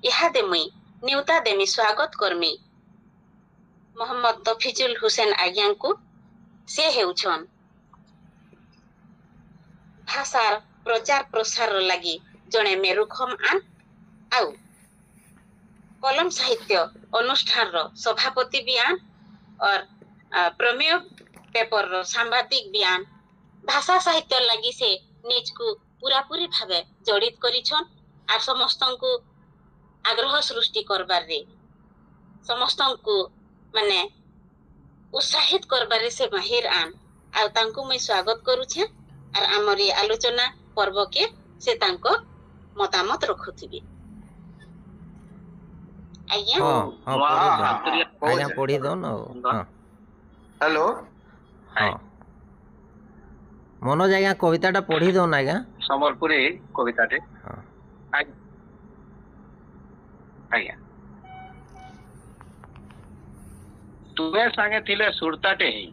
इहादे मुई न्यूता देमी स्वागत करमी मोहम्मद तफिजुल हुसैन आज्ञा को से हेउछन भाषार प्रचार प्रसार लगी जड़े मेरुखम आन आउ कलम साहित्य अनुष्ठान सभापति भी आन और प्रमेय पेपर सांबादिक भी आन भाषा साहित्य लगी से निज को पूरा पूरी भावे जड़ित करिछन और समस्त को आग्रह सृष्टि करबार रे समस्त को माने उत्साहित करबार से माहिर आन आ तांको मैं स्वागत करूछे और आमर ये आलोचना पर्व के से तांको मतामत रखुथिबे आज्ञा आज्ञा पढ़ी दो न हेलो हाँ मनोज आज्ञा कविताटा पढ़ी दो ना आज्ञा संबलपुरी कविताटे हाँ आज्ञा तुम्हें संगे थिले सुरताटे ही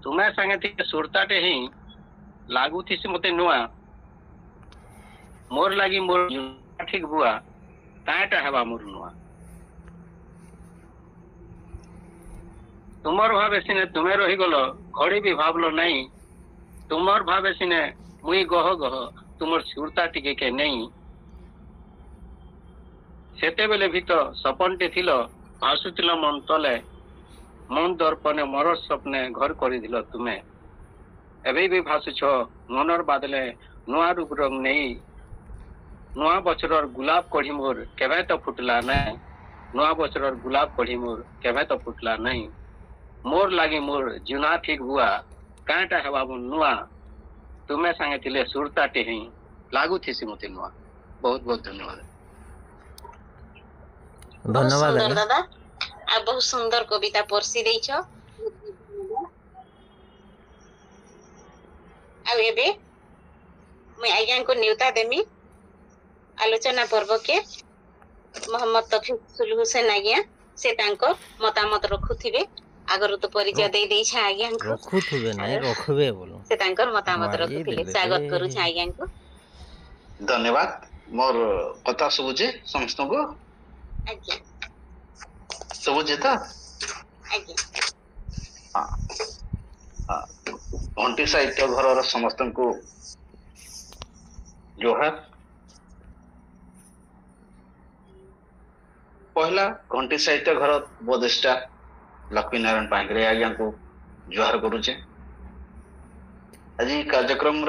तुम्हें संगे थिले सुरताटे ही लागू थी से मते नुआ मोर लागी मोर ठीक बुआ ताएटा हेबा मोर नुआ तुमर भावे सिने तुम्हें रही गलो घड़ी भी भावलो नहीं तुमर भावे सिने मुई गह गह तुमर सुरता टिके के नहीं सेते बेले भी तो सपनटे थिलो भासुथिल मन तले मन दर्पणे मोर स्वप्ने घर कर दिल तुम्हें एबे भी भासुछ मनर बादले नुआ रूप रंग नहीं नुआ बचर गुलाब कढ़ी मोर केवे तो फुटला नहीं नुआ बचर गुलाब कढ़ी मोर केवे तो फुटला नहीं मोर लागी मोर जुना ठीक हुआ कांटा हेबा मोर नुआ तुम्हें संगे थिले सुरताटे ही लागू थी सी मते नुआ बहुत बहुत धन्यवाद धन्यवाद सुंदर दादा आ बहुत सुंदर कविता परसी देछ आ एबे मैं आज्ञा को न्यूता देमी आलोचना पर्व के मोहम्मद तफिजुल हुसैन आज्ञा से तांको मतामत रखुथिबे आगर तो परिचय दे दै छ आज्ञा को रखुथिबे नै रखबे बोलो से तांकर मतामत रखुथिबे स्वागत करू छ आज्ञा को धन्यवाद मोर कथा सुबुजे समस्त को आज्ञा सुबुजे त आज्ञा हां घंटी साहित्य घर समस्त को जोहार पहला घंटी साहित्य घर बदेष्टा लक्ष्मी नारायण पांगरे आज्ञा को जोहार करुचे आज कार्यक्रम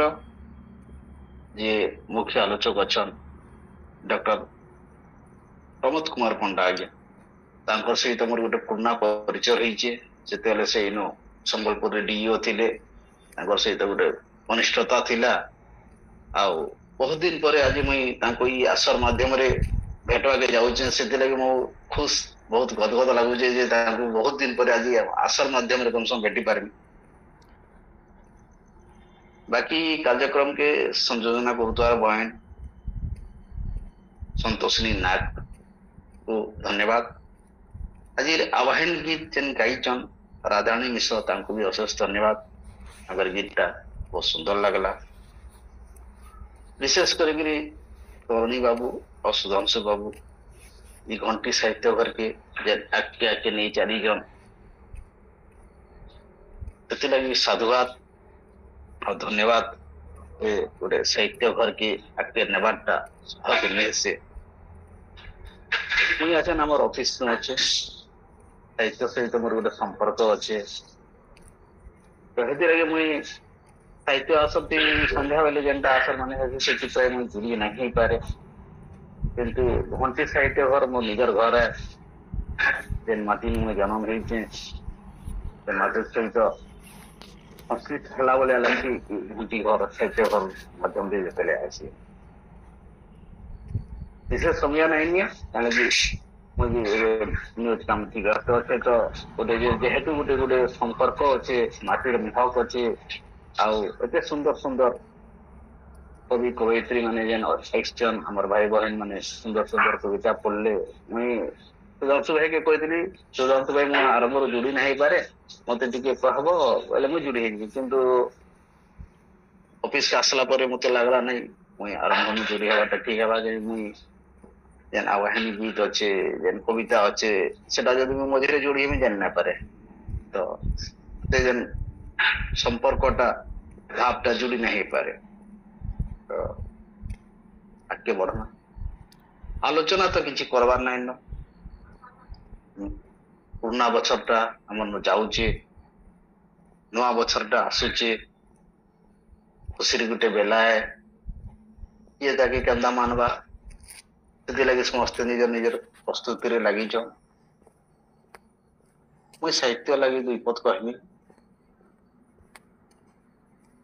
जे मुख्य आलोचक अच्छा डॉक्टर प्रमोद कुमार पंडा आज्ञा तांकर सहित मोर गोटे पुराना परिचय रही से इनो संबलपुर डीओ थिले तांकर सहित गोटे अनिष्ठता थिला आ बहुत दिन पर आज मुई तांको ई आसर माध्यम रे भेटवा के जाउचे सेते लगे मो खुश बहुत गदगद लागुचे जे तांको बहुत दिन पर आज आसर माध्यम रे कम से भेटी पारमी बाकी कार्यक्रम के संयोजना गुरुद्वारा बहन संतोषिनी नाग को धन्यवाद आज आवाहन गीत जेन गाइचन राधारानी मिश्र तांको भी अशेष धन्यवाद अगर गीतटा बहुत सुंदर लगला विशेष करके तरुणी बाबू और सुधांशु बाबू ये घंटी साहित्य घर के आके आके नहीं चारी जन तो लगी साधुवाद और धन्यवाद गोटे साहित्य घर के आके नेबारटा सहज से मुझे अच्छा आम ऑफिस अच्छे साहित्य सहित मोर गोटे संपर्क अच्छे तो लगे मुई साहित्य आसती संध्या बेले जेनटा आसर माने से मुझे जुड़ी नहीं पारे किंतु घंटी साहित्य घर मो निजर घर है जेन माटी में जन्म होते माटी सहित संस्कृत खेला बोले लगी घंटी घर साहित्य घर माध्यम से जितने आसी विशेष समय नहीं कि मुझे न्यूज काम थी व्यस्त अच्छे तो गोटे जेहेतु गोटे गोटे संपर्क अच्छे माटीर महक अच्छे आते सुंदर सुंदर कवि कवयित्री माने जेन एक्सचन हमर भाई बहन माने सुंदर सुंदर कविता पढ़ले मुई सुधांशु भाई के कहती सुधांशु भाई मैं आरंभ जोड़ी नहीं पारे मत कहब बोले मुझे जोड़ी किंतु ऑफिस के आसला पर मत लगला नहीं मुई आरंभ में जोड़ी हवाटा ठीक है मुई जेन आवाहनी गीत अच्छे जेन कविता अच्छे सेटा जदि मैं मझे जोड़ी में जान ना पारे तो से जेन संपर्कटा भावटा जोड़ी नहीं पारे तो आगे बढ़ना आलोचना तो किसी करवार नहीं न पुराना बछरटा हमर जाऊचे नुआ बछरटा आसुचे खुशी गोटे बेला है ये ताकि केंदा मानवा से लगे समस्त निजर निजर प्रस्तुति रे लगी मुई साहित्य लगी दुई पद कहमी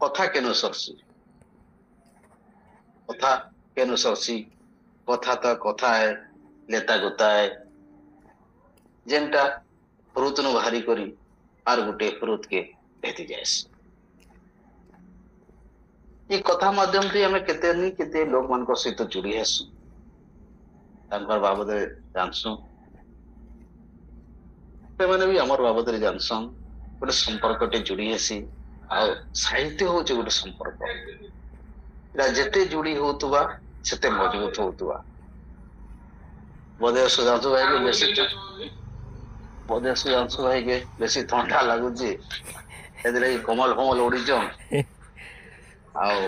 कथा केनु सरसी कथा केनु सरसी कथा तो कथा है लेता गोता है जेनटा फ्रुत नु भारी करी आर गुटे फ्रुत के भेदी जाए ये कथा माध्यम से हमें केते नहीं केते लोग मान को सहित जुड़ी हेसु तांकर बाबद जानसु ते माने भी हमर बाबद रे जानसन गोटे संपर्क टे जुड़ी हेसी आ साहित्य हो जे गोटे संपर्क इरा जेते जुड़ी होतुवा सेते मजबूत होतुवा बोधे सुधांशु भाई के बेसी ठंडा लगुची एदिले कमल फमल उड़ी जम आओ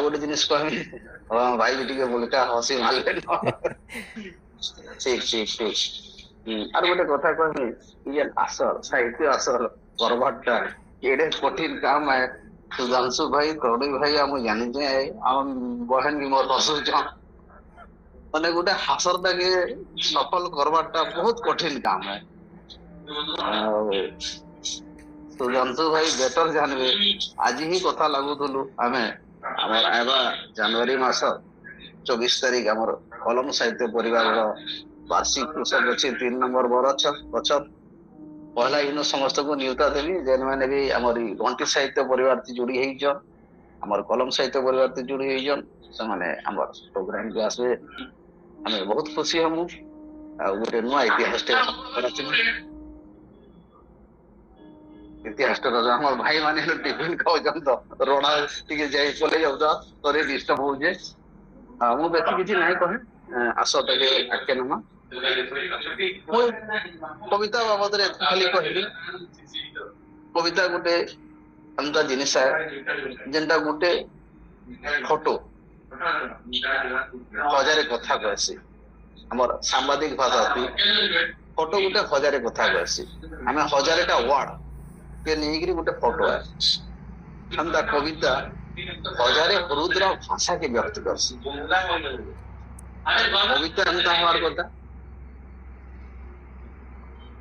गोटे जिनिस कहमी भाई भी टिके बोलका हसी मारले ठीक ठीक ठीक आर गोटे कथा कहमी ये असर साहित्य असर करवाटा एडे कठिन काम है सुधांशु भाई करोड़ी भाई हम जानी जे हम बहन भी मोर हसु जम माने गोटे हासरटा के सफल करवाटा बहुत कठिन काम है सुधांशु भाई बेटर जानवे आज ही कथा लागुथुलु आमे हमर आबा जनवरी मास 24 तारीख हमर कलम साहित्य परिवार रो वार्षिक उत्सव अछि 3 नंबर बचत पहला इन समस्त को नियुक्ता देवी जेन माने भी हमर घंटी साहित्य परिवार से जुड़ी हेइ छ हमर कलम साहित्य परिवार से जुड़ी हेइ छ से माने हमर प्रोग्राम के आसे हमें बहुत खुशी हमु आ गोटे नुआ इतिहास इतिहास हमर भाई माने टिफिन खाउछन तो रोना टिके जाई चले जाउता तोरे डिस्टर्ब हो जे मु बेसी किछि नाही कहे आसो तके आके नमा कविता बाबद रे खाली कहली कविता गोटे अंता जिनिस है जेंटा गोटे फोटो हजारे कथा कहसी हमर सांबादिक भाषा फोटो गोटे हजारे कथा कहसी हमें हजारेटा वर्ड के नहीं गोटे फोटो है हम कविता हजारे रुद्र भाषा के व्यक्त करसी कविता एंता हमार कथा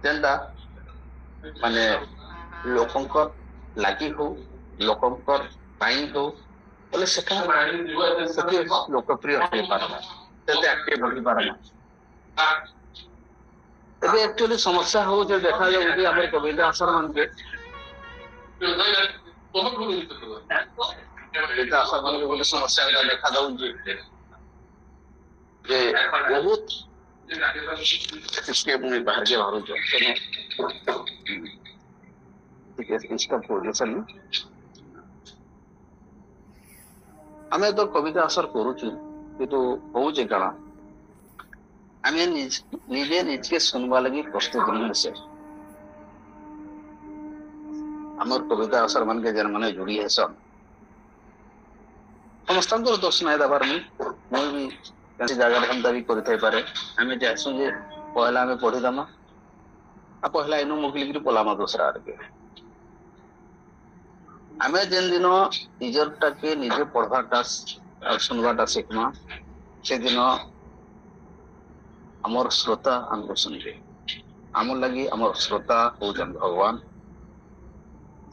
जेंटा माने लोकंकर लागी हो लोकंकर पाई हो बोले सेका सके लोकप्रिय हो पारमा तेते एक्टिव हो पारमा एबे एक्चुअली समस्या हो जे देखा जाउ कि हमर कविता असर मन के कविता असर मन के बोले समस्या का देखा जाउ जे बहुत इसके मुझे बाहर के बाहर जो ठीक है इसका पोजीशन में हमें तो कविता असर करूचु किंतु होउचे काना हमें निजे निज के सुनवा लगी प्रस्तुत नहीं से हमर कविता असर मन के जन माने जुड़ी है सब समस्त को दोष नहीं दबार मैं भी किसी जगह हम दाबी करथाई पारे हमें जासु जे पहला हमें पढ़ी दमा आ पहला इनु मुगली की पोलामा दूसरा आके हमें जेन दिन निजरटा के निजे पढ़वाटा सुनवाटा सीखमा से दिन हमर श्रोता हमको सुनबे हमर लगी हमर श्रोता होजन भगवान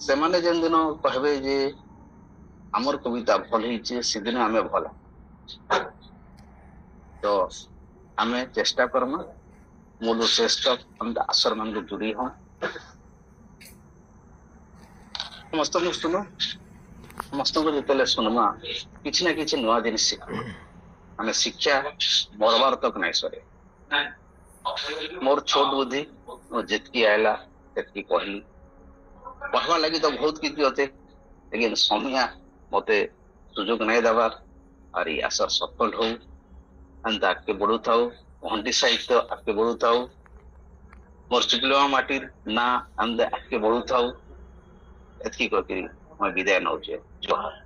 से माने जेन दिन कहबे जे हमर कविता भल हिचे से दिन हमें भल तो हमें चेष्टा करमा मूल श्रेष्ठ हम आसर मन को जुड़ी हो समस्त को सुनो समस्त को जितले सुनमा किछि ना किछि नुआ जिनिस सिख हमें शिक्षा मरबार तक नहीं सरे मोर छोट बुद्धि मोर जितकी आयला तितकी कहली पढ़वा लगी तो बहुत किछि होते लेकिन समय मते सुजोग नहीं दबार और ये आसर सफल हो अंत आगे बढ़ू थाऊ घंटी साहित्य आगे बढ़ू थाऊ मोर चिटलवा माटिर ना अंदे आगे बढ़ू थाऊ एतकी कह मैं विदाय नौचे जोहार।